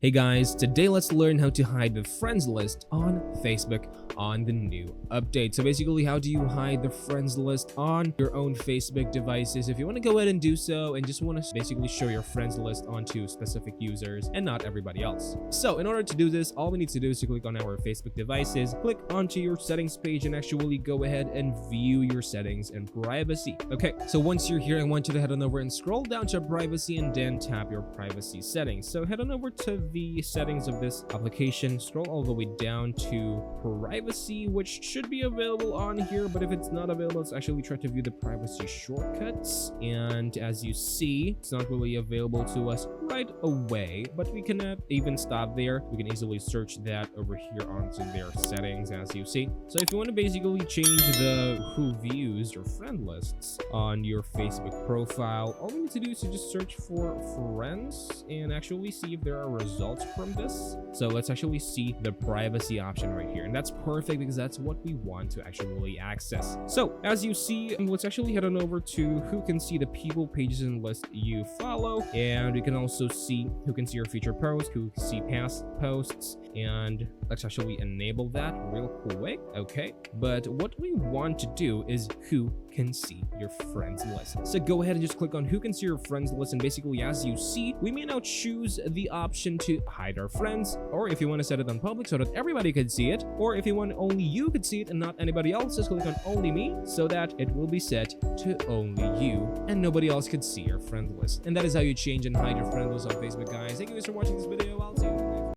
Hey guys, today let's learn how to hide the friends list on Facebook on the new update. So basically, how do you hide the friends list on your own Facebook devices? If you want to go ahead and do so and just want to basically show your friends list onto specific users and not everybody else. So in order to do this, all we need to do is to click on our Facebook devices, click onto your settings page and actually go ahead and view your settings and privacy. Okay, so once you're here, I want you to head on over and scroll down to privacy and then tap your privacy settings. So head on over to the settings of this application, scroll all the way down to privacy, which should be available on here, but if it's not available, let's actually try to view the privacy shortcuts. And as you see, it's not really available to us right away, but we cannot even stop there. We can easily search that over here onto their settings, as you see. So if you want to basically change the who views your friend lists on your Facebook profile, all we need to do is to just search for friends and actually see if there are results from this. So let's actually see the privacy option right here, and that's perfect because that's what we want to actually access. So as you see, let's actually head on over to who can see the people, pages, and list you follow, and we can also see who can see your featured posts, who can see past posts, and let's actually enable that real quick. Okay, but what we want to do is who can see your friends list. So go ahead and just click on who can see your friends list, and basically as you see, we may now choose the option to hide our friends, or if you want to set it on public so that everybody could see it, or if you want only you could see it and not anybody else, just click on only me so that it will be set to only you and nobody else could see your friend list. And that is how you change and hide your friend list on Facebook, guys. Thank you guys for watching this video. I'll see you